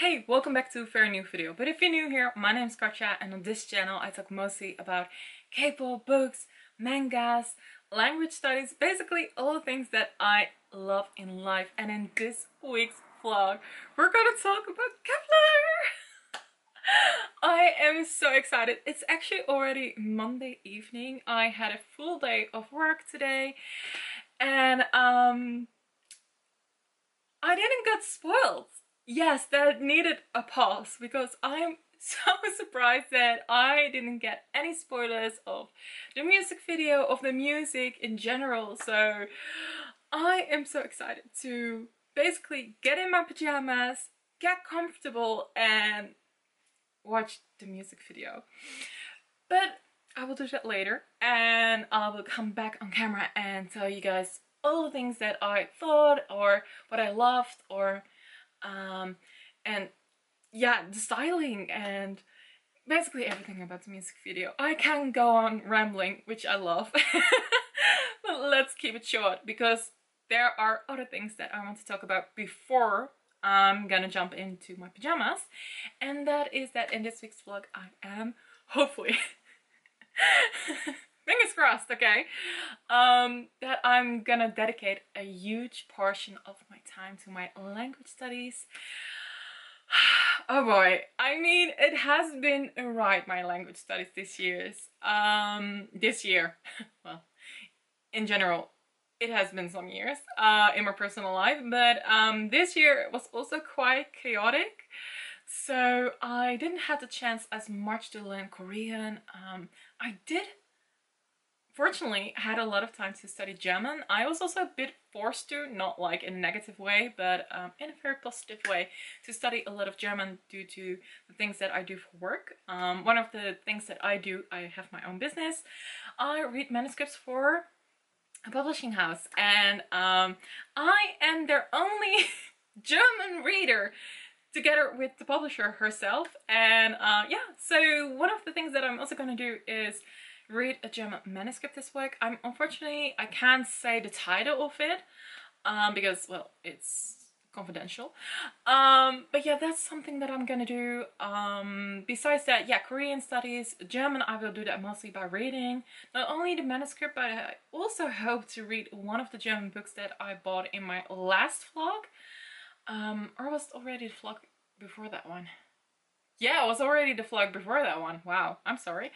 Hey, welcome back to a very new video. But if you're new here, my name is Katja and on this channel I talk mostly about K-pop, books, mangas, language studies, basically all the things that I love in life. And in this week's vlog, we're gonna talk about Kep1er! I am so excited. It's actually already Monday evening. I had a full day of work today and I didn't get spoiled. Yes, that needed a pause because I'm so surprised that I didn't get any spoilers of the music video, of the music in general. So I am so excited to basically get in my pajamas, get comfortable and watch the music video. But I will do that later and I will come back on camera and tell you guys all the things that I thought or what I loved or and yeah, the styling and basically everything about the music video. I can go on rambling, which I love, but let's keep it short because there are other things that I want to talk about before I'm gonna jump into my pajamas, and that is that in this week's vlog I am hopefully fingers crossed, okay, that I'm gonna dedicate a huge portion of my time to my language studies. Oh boy, I mean, it has been a ride, my language studies this year. Well, in general, it has been some years in my personal life, but this year was also quite chaotic. So I didn't have the chance as much to learn Korean. I did fortunately had a lot of time to study German. I was also a bit forced to, not like in a negative way, but in a very positive way, to study a lot of German due to the things that I do for work. One of the things that I do, I have my own business. I read manuscripts for a publishing house, and I am their only German reader together with the publisher herself. And yeah, so one of the things that I'm also going to do is read a German manuscript this week. Unfortunately, I can't say the title of it because, well, it's confidential. But yeah, that's something that I'm gonna do. Besides that, yeah, Korean studies, German, I will do that mostly by reading not only the manuscript, but I also hope to read one of the German books that I bought in my last vlog. Or was it already the vlog before that one? Yeah, it was already the vlog before that one. Wow, I'm sorry.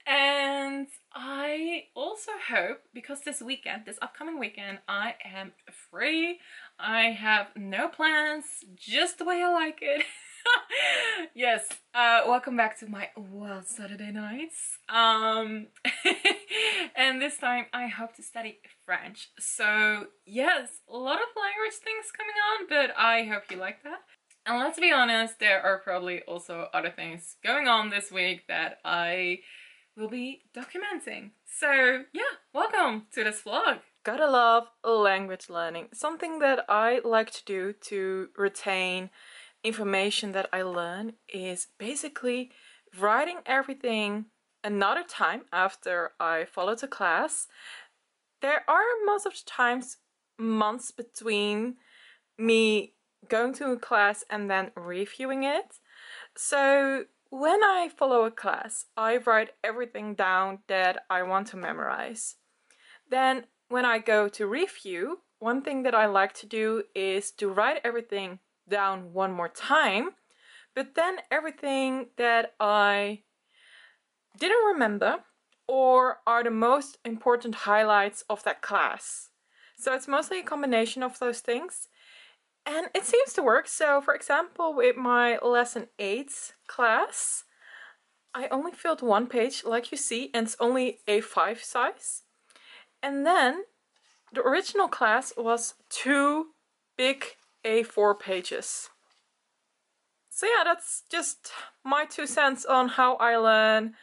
And I also hope, because this upcoming weekend, I am free. I have no plans, just the way I like it. Yes, welcome back to my wild Saturday nights. And this time I hope to study French. So yes, a lot of language things coming on, but I hope you like that. And let's be honest, there are probably also other things going on this week that I will be documenting. So yeah, welcome to this vlog. Gotta love language learning. Something that I like to do to retain information that I learn is basically writing everything another time after I follow the class. There are most of the times months between me going to a class and then reviewing it. So when I follow a class, I write everything down that I want to memorize. Then when I go to review, one thing that I like to do is to write everything down one more time, but then everything that I didn't remember or are the most important highlights of that class. So it's mostly a combination of those things. And it seems to work. So for example, with my lesson 8 class, I only filled one page like you see, and it's only A5 size. And then the original class was 2 big A4 pages. So yeah, that's just my 2 cents on how I learn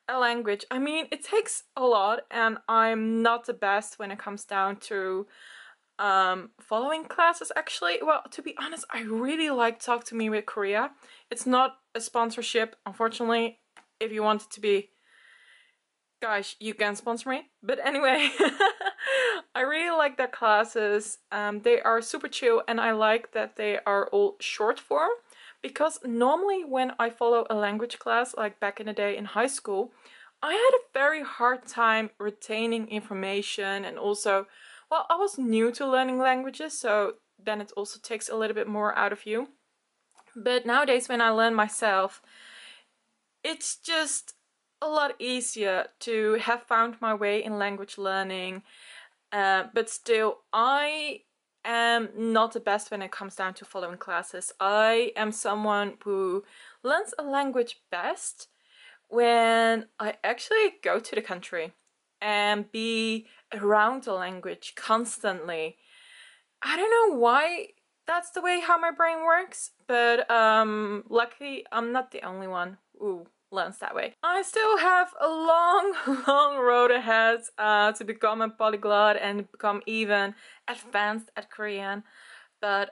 a language. I mean, it takes a lot and I'm not the best when it comes down to following classes actually. Well, to be honest, I really like Talk to Me with Korea. It's not a sponsorship, unfortunately. If you want it to be, guys, you can sponsor me. But anyway, I really like their classes. They are super chill, and I like that they are all short form, because normally when I follow a language class, like back in the day in high school, I had a very hard time retaining information, and also, well, I was new to learning languages, so then it also takes a little bit more out of you. But nowadays when I learn myself, it's just a lot easier to have found my way in language learning. But still, I am not the best when it comes down to following classes. I am someone who learns a language best when I actually go to the country and be around the language constantly. I don't know why that's the way how my brain works, but luckily I'm not the only one who learns that way. I still have a long, long road ahead to become a polyglot and become even advanced at Korean, but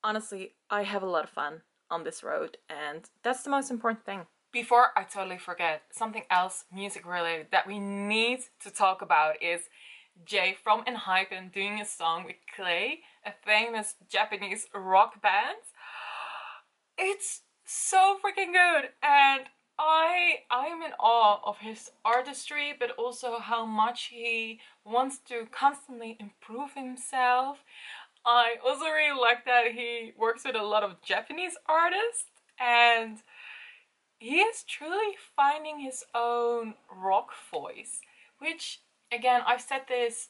honestly, I have a lot of fun on this road, and that's the most important thing. Before I totally forget, something else music related that we need to talk about is Jay from Enhypen doing a song with Clay, a famous Japanese rock band. It's so freaking good, and I'm in awe of his artistry, but also how much he wants to constantly improve himself. I also really like that he works with a lot of Japanese artists, and he is truly finding his own rock voice, which, again, I've said this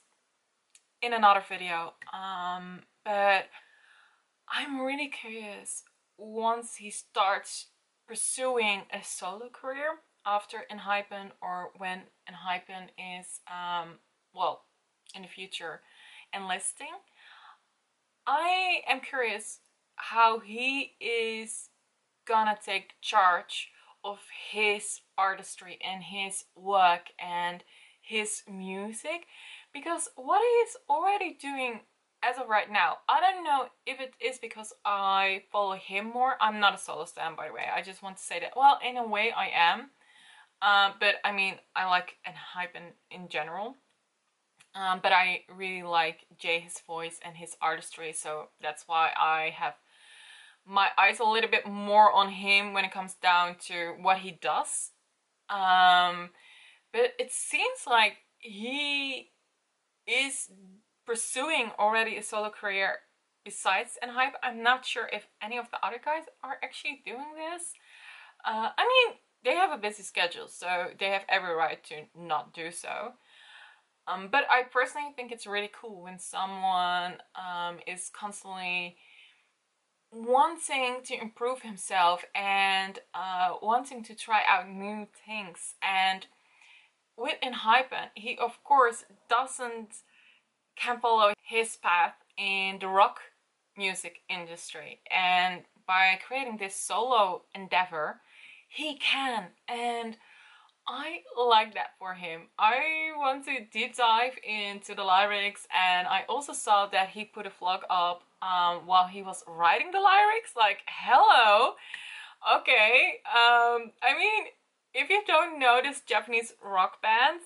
in another video, but I'm really curious once he starts pursuing a solo career after Enhypen, or when Enhypen is, well, in the future, enlisting. I am curious how he is gonna take charge of his artistry and his work and his music, because what he's already doing as of right now, I don't know if it is because I follow him more. I'm not a solo stan, by the way. I just want to say that, well, in a way I am, but I mean, I like Enhypen in general, but I really like Jay, his voice and his artistry, so that's why I have my eyes a little bit more on him when it comes down to what he does. But it seems like he is pursuing already a solo career besides Enhypen. I'm not sure if any of the other guys are actually doing this. I mean, they have a busy schedule, so they have every right to not do so. But I personally think it's really cool when someone is constantly wanting to improve himself and wanting to try out new things. And with Enhypen, he of course can follow his path in the rock music industry, and by creating this solo endeavor he can, and I like that for him. I want to deep dive into the lyrics, and I also saw that he put a vlog up while he was writing the lyrics. Like, hello! Okay, I mean, if you don't know this Japanese rock bands,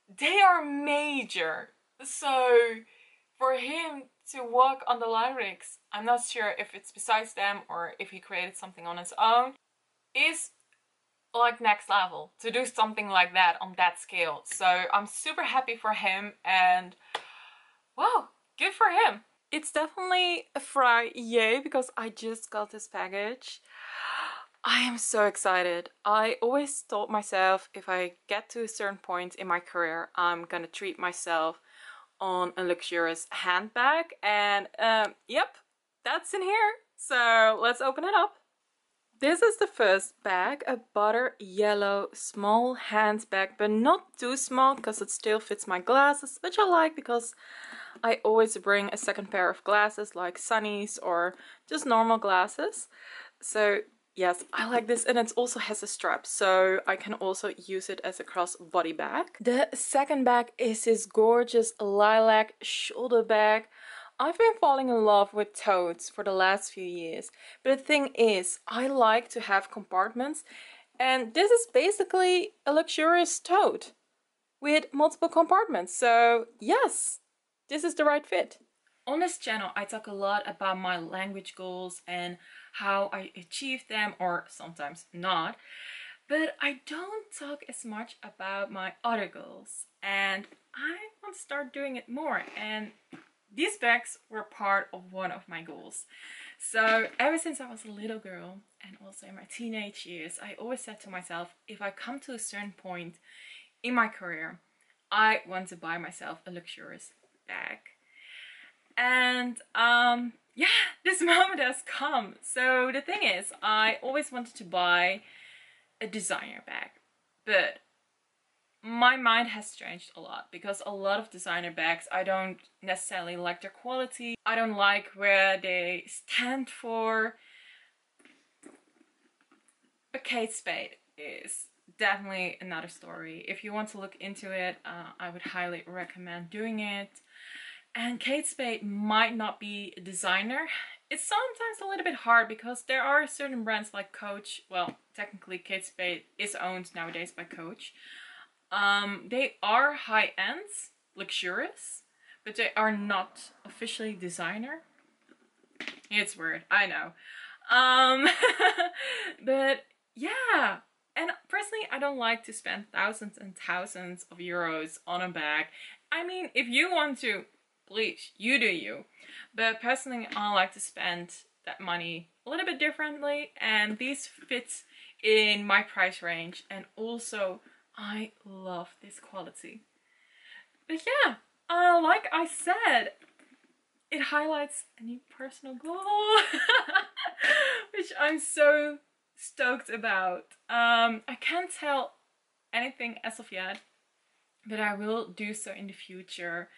they are major. So, for him to work on the lyrics, I'm not sure if it's besides them or if he created something on his own, is like next level to do something like that on that scale. So I'm super happy for him, and wow, good for him. It's definitely a Friday because I just got this package. I am so excited. I always told myself if I get to a certain point in my career, I'm gonna treat myself on a luxurious handbag, and yep, that's in here. So let's open it up. This is the first bag, a butter yellow small handbag, but not too small because it still fits my glasses, which I like because I always bring a second pair of glasses, like sunnies or just normal glasses. So yes, I like this, and it also has a strap, so I can also use it as a crossbody bag. The second bag is this gorgeous lilac shoulder bag. I've been falling in love with totes for the last few years, but the thing is, I like to have compartments, and this is basically a luxurious tote with multiple compartments, so yes, this is the right fit. On this channel, I talk a lot about my language goals and how I achieve them, or sometimes not. But I don't talk as much about my other goals, and I want to start doing it more. And these bags were part of one of my goals. So ever since I was a little girl, and also in my teenage years, I always said to myself, if I come to a certain point in my career, I want to buy myself a luxurious bag. And yeah, this moment has come. So the thing is, I always wanted to buy a designer bag, but my mind has changed a lot, because a lot of designer bags, I don't necessarily like their quality. I don't like where they stand for. But Kate Spade is definitely another story. If you want to look into it, I would highly recommend doing it. And Kate Spade might not be a designer. It's sometimes a little bit hard, because there are certain brands like Coach. Well, technically Kate Spade is owned nowadays by Coach. They are high-end, luxurious, but they are not officially designer. It's weird, I know. But yeah. And personally, I don't like to spend thousands and thousands of euros on a bag. I mean, if you want to, please, you do you. But personally, I like to spend that money a little bit differently, and these fit in my price range, and also I love this quality. But yeah, like I said, it highlights a new personal goal, which I'm so stoked about. I can't tell anything as of yet, but I will do so in the future.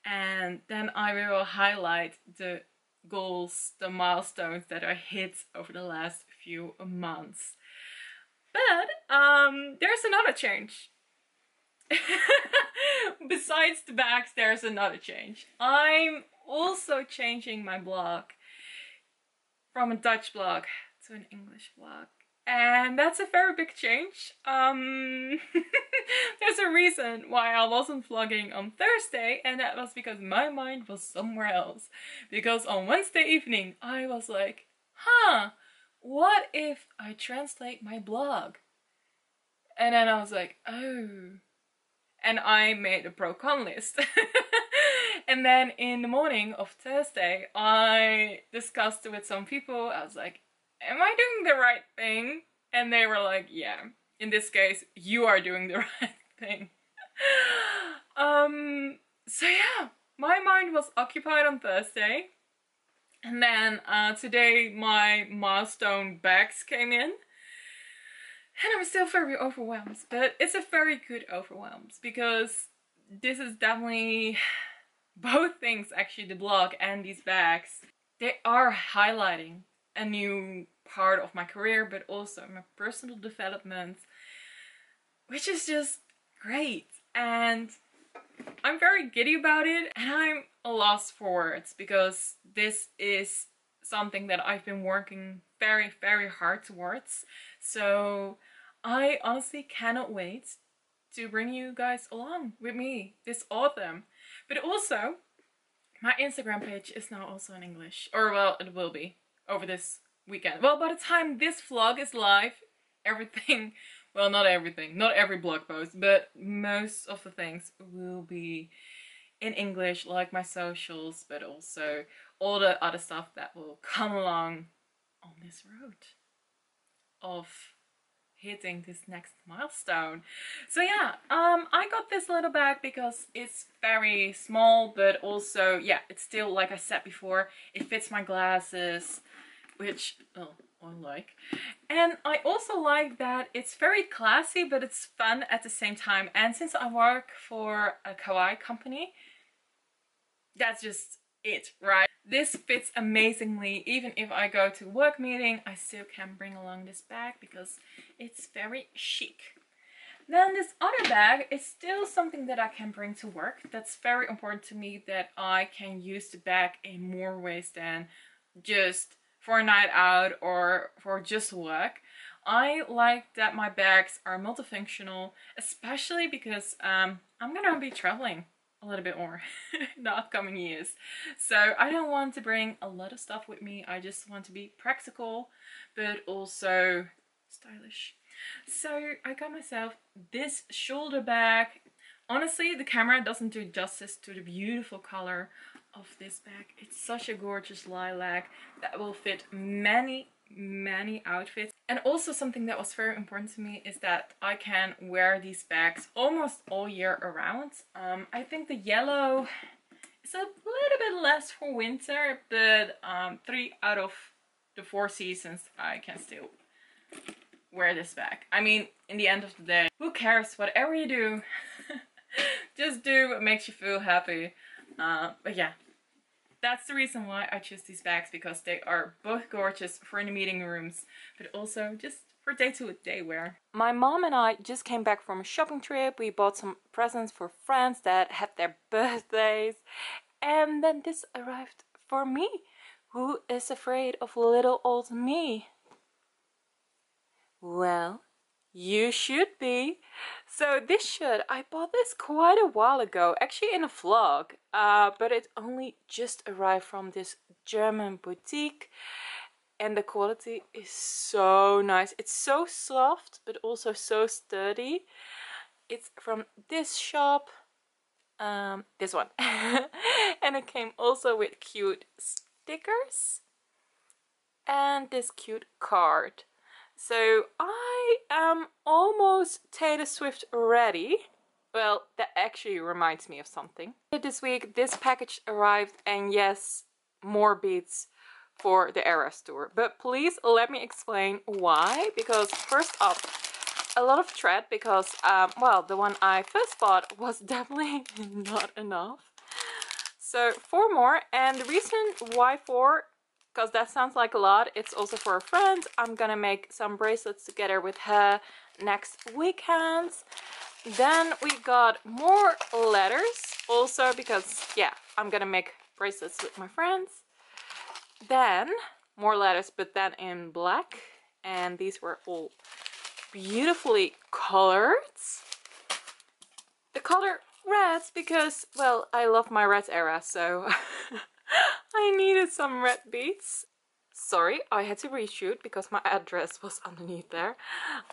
And then I will highlight the goals, the milestones that I hit over the last few months. But there's another change. Besides the bags, there's another change. I'm also changing my blog from a Dutch blog to an English blog. And that's a very big change. There's a reason why I wasn't vlogging on Thursday, and that was because my mind was somewhere else. Because on Wednesday evening, I was like, what if I translate my blog? And then I was like, oh. And I made a pro-con list. And then in the morning of Thursday, I discussed with some people. I was like, am I doing the right thing? And they were like, yeah, in this case, you are doing the right thing. So yeah, my mind was occupied on Thursday. And then today my milestone bags came in. And I'm still very overwhelmed. But it's a very good overwhelmed, because this is definitely both things, actually, the blog and these bags. They are highlighting a new part of my career, but also my personal development, which is just great. And I'm very giddy about it, and I'm a loss for words, because this is something that I've been working very, very hard towards. So I honestly cannot wait to bring you guys along with me this autumn. But also, my Instagram page is now also in English. Or, well, it will be over this weekend. Well, by the time this vlog is live, everything, well, not everything, not every blog post, but most of the things will be in English, like my socials, but also all the other stuff that will come along on this road of hitting this next milestone. So yeah, I got this little bag because it's very small, but also, yeah, it's still, like I said before, it fits my glasses, which, oh, I like. And I also like that it's very classy, but it's fun at the same time. And since I work for a kawaii company, that's just it, right? This fits amazingly. Even if I go to a work meeting, I still can bring along this bag because it's very chic. Then this other bag is still something that I can bring to work. That's very important to me, that I can use the bag in more ways than just for a night out or for just work. I like that my bags are multifunctional, especially because I'm gonna be traveling a little bit more in the upcoming years. So I don't want to bring a lot of stuff with me. I just want to be practical, but also stylish. So I got myself this shoulder bag. Honestly, the camera doesn't do justice to the beautiful color of this bag. It's such a gorgeous lilac that will fit many outfits. And also something that was very important to me is that I can wear these bags almost all year around. I think the yellow is a little bit less for winter, but 3 out of the 4 seasons I can still wear this bag. I mean, in the end of the day, who cares? Whatever you do, just do what makes you feel happy. But yeah, that's the reason why I choose these bags, because they are both gorgeous for in the meeting rooms, but also just for day-to-day wear. My mom and I just came back from a shopping trip. We bought some presents for friends that had their birthdays, and then this arrived for me. Who is afraid of little old me? Well, you should be. So this shirt, I bought this quite a while ago, actually in a vlog, but it only just arrived from this German boutique, and the quality is so nice. It's so soft, but also so sturdy. It's from this shop, this one, and it came also with cute stickers and this cute card. So I am almost Taylor Swift ready. Well, that actually reminds me of something. This week this package arrived, and yes, more beats for the Eras tour. But please let me explain why. Because first up, a lot of thread, because well, the one I first bought was definitely not enough. So 4 more, and the reason why 4, because that sounds like a lot, it's also for a friend. I'm gonna make some bracelets together with her next weekend. Then we got more letters also, because yeah, I'm gonna make bracelets with my friends. Then more letters, but then in black, and these were all beautifully colored. The color red, because well, I love my red era, so I needed some red beads. Sorry, I had to reshoot because my address was underneath there.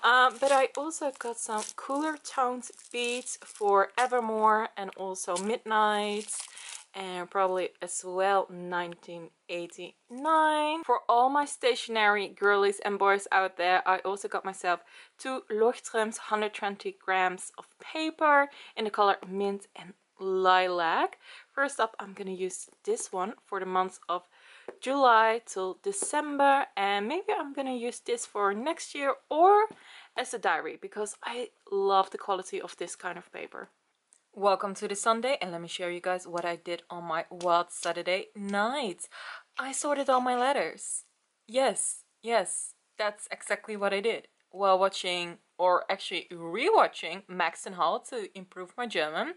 But I also got some cooler toned beads for Evermore and also Midnight, and probably as well 1989. For all my stationary girlies and boys out there, I also got myself 2 Leuchtturms 120 grams of paper in the color mint and lilac. First up, I'm gonna use this one for the months of July till December, and maybe I'm gonna use this for next year or as a diary, because I love the quality of this kind of paper. Welcome to the Sunday, and let me show you guys what I did on my wild Saturday night. I sorted all my letters. Yes, that's exactly what I did while watching, or actually rewatching, Max and Hall to improve my German.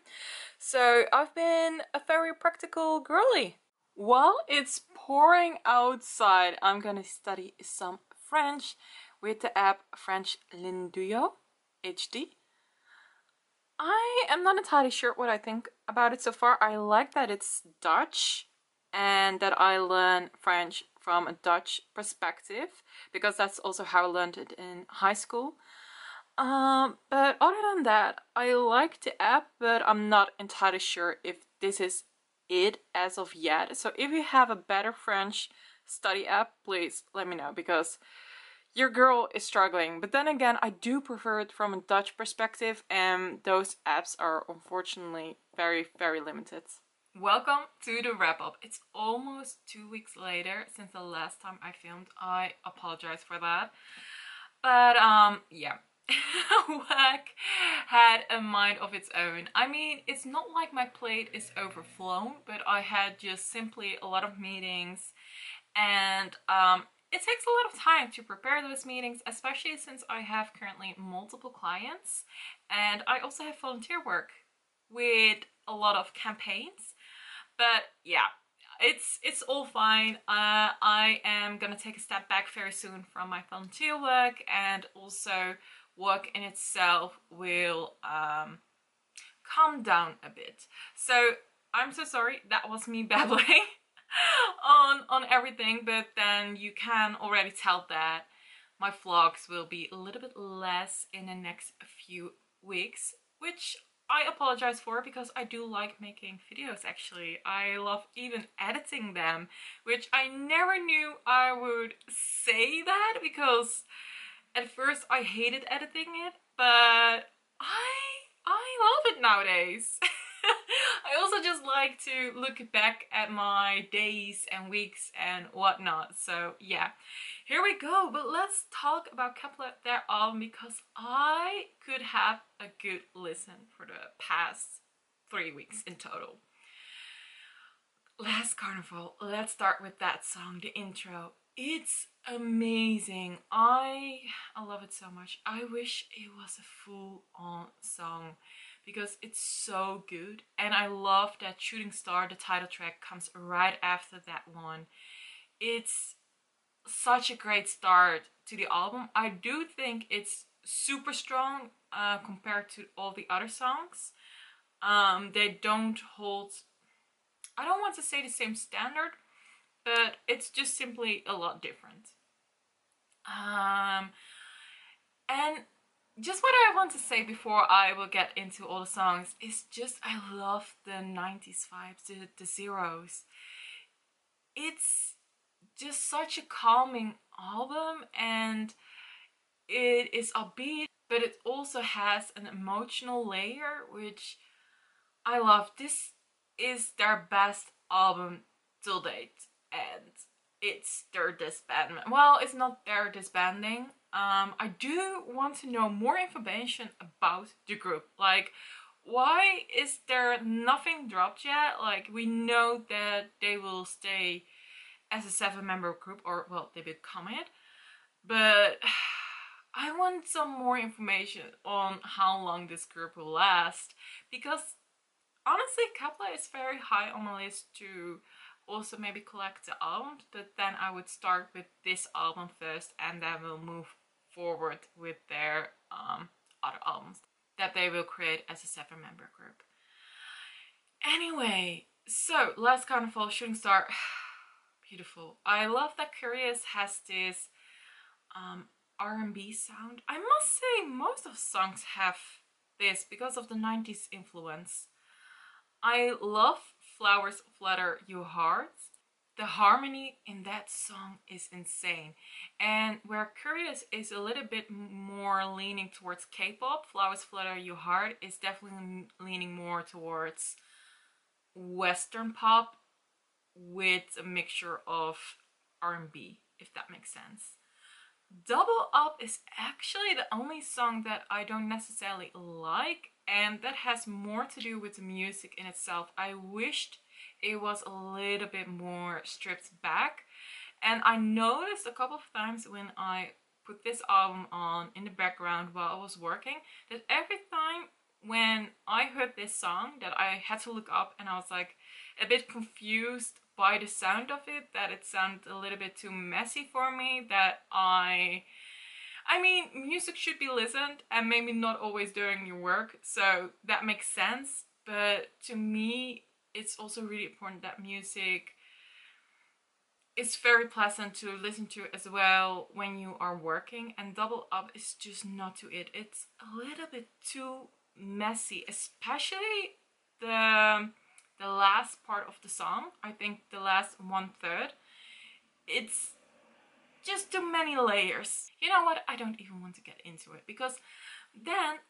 So I've been a very practical girly. While it's pouring outside, I'm gonna study some French with the app French Linduyo HD. I am not entirely sure what I think about it so far. I like that it's Dutch and that I learn French from a Dutch perspective, because that's also how I learned it in high school. But other than that, I like the app, but I'm not entirely sure if this is it as of yet. So if you have a better French study app, please let me know, because your girl is struggling. But then again, I do prefer it from a Dutch perspective, and those apps are unfortunately very limited. Welcome to the wrap-up. It's almost 2 weeks later since the last time I filmed. I apologize for that. But yeah. Work had a mind of its own. I mean, it's not like my plate is overflown, but I had just simply a lot of meetings, and it takes a lot of time to prepare those meetings, especially since I have currently multiple clients, and I also have volunteer work with a lot of campaigns. But yeah, it's all fine. I am gonna take a step back very soon from my volunteer work, and also work in itself will calm down a bit. So I'm so sorry, that was me babbling on everything, but then you can already tell that my vlogs will be a little bit less in the next few weeks, which I apologize for, because I do like making videos actually. I love even editing them, which I never knew I would say that, because at first I hated editing it, but I love it nowadays. I also just like to look back at my days and weeks and whatnot. So yeah, here we go. But let's talk about Kep1er, their album, because I could have a good listen for the past 3 weeks in total. Last Carnival, let's start with that song, the intro. It's amazing. I love it so much. I wish it was a full-on song, because it's so good. And I love that Shooting Star, the title track, comes right after that one. It's such a great start to the album. I do think it's super strong compared to all the other songs. They don't hold, I don't want to say the same standard, but it's just simply a lot different. And just what I want to say before I will get into all the songs is just I love the 90s vibes, the zeros. It's just such a calming album, and it is upbeat, but it also has an emotional layer, which I love. This is their best album till date, and it's their disbandment. Well, it's not their disbanding. I do want to know more information about the group. Like, why is there nothing dropped yet? Like, we know that they will stay as a 7-member group, or well, they become it. But I want some more information on how long this group will last, because honestly, Kep1er is very high on my list to also maybe collect the albums, but then I would start with this album first, and then we'll move forward with their other albums that they will create as a 7-member group. Anyway, so Last Carnival, Shooting Star, beautiful. I love that Curious has this R&B sound. I must say most of the songs have this because of the 90s influence. I love Flowers Flutter Your Heart. The harmony in that song is insane. And where Curious is a little bit more leaning towards K-pop, Flowers Flutter Your Heart is definitely leaning more towards Western pop with a mixture of R&B, if that makes sense. Double Up is actually the only song that I don't necessarily like, and that has more to do with the music in itself. I wished it was a little bit more stripped back, and I noticed a couple of times when I put this album on in the background while I was working, that every time when I heard this song that I had to look up, and I was like a bit confused by the sound of it, that it sounded a little bit too messy for me, that I mean, music should be listened and maybe not always during your work, so that makes sense. But to me, it's also really important that music is very pleasant to listen to as well when you are working, and Double Up is just not to it. It's a little bit too messy, especially the last part of the song. I think the last 1/3. It's just too many layers. You know what? I don't even want to get into it, because then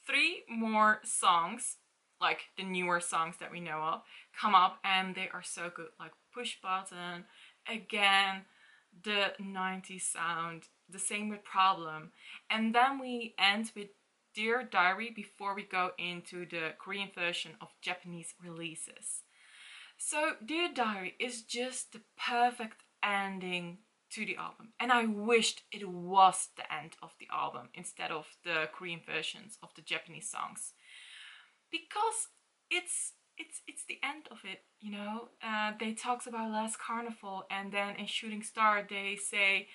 3 more songs, like the newer songs that we know of, come up, and they are so good. Like Push Button, again, the 90s sound, the same with Problem. And then we end with Dear Diary before we go into the Korean version of Japanese releases. So Dear Diary is just the perfect ending to the album, and I wished it was the end of the album instead of the Korean versions of the Japanese songs, because it's the end of it, you know. They talks about Last Carnival, and then in Shooting Star they say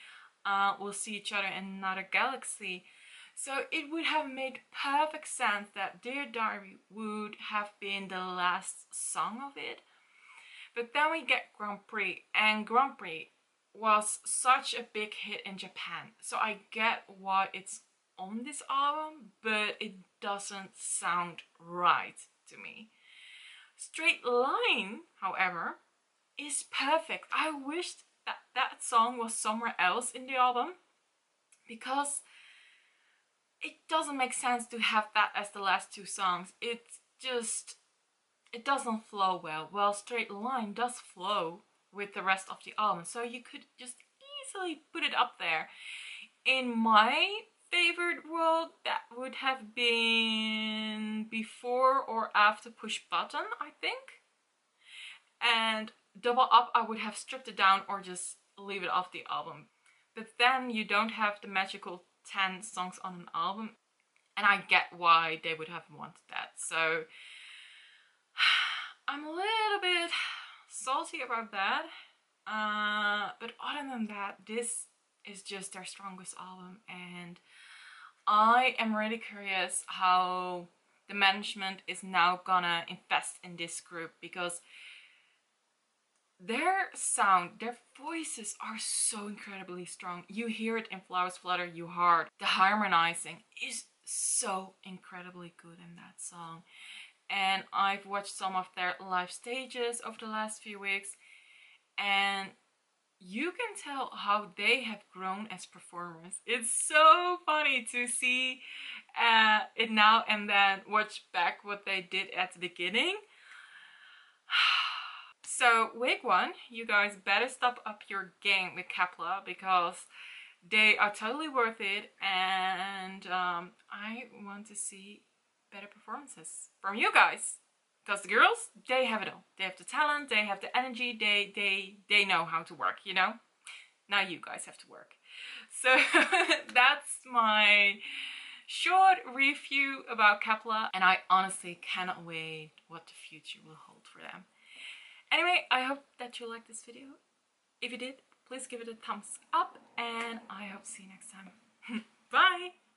we'll see each other in another galaxy. So it would have made perfect sense that Dear Diary would have been the last song of it. But then we get Grand Prix, and Grand Prix was such a big hit in Japan. So I get why it's on this album, but it doesn't sound right to me. Straight Line, however, is perfect. I wished that that song was somewhere else in the album, because it doesn't make sense to have that as the last two songs. It doesn't flow well. Well, Straight Line does flow with the rest of the album, so you could just easily put it up there. In my favorite world, that would have been before or after Push Button, I think. And Double Up, I would have stripped it down or just leave it off the album. But then you don't have the magical 10 songs on an album, and I get why they would have wanted that. So I'm a little bit salty about that. But other than that, this is just their strongest album, and I am really curious how the management is now gonna invest in this group, because their sound, their voices are so incredibly strong. You hear it in Flowers Flutter You Heart. The harmonizing is so incredibly good in that song. And I've watched some of their live stages over the last few weeks, and you can tell how they have grown as performers. It's so funny to see it now and then watch back what they did at the beginning. So week 1, you guys better step up your game with Kep1er, because they are totally worth it, and I want to see better performances from you guys. Because the girls, they have it all. They have the talent, they have the energy, they know how to work, you know? Now you guys have to work. So that's my short review about Kep1er, and I honestly cannot wait what the future will hold for them. Anyway, I hope that you liked this video. If you did, please give it a thumbs up, and I hope to see you next time. Bye!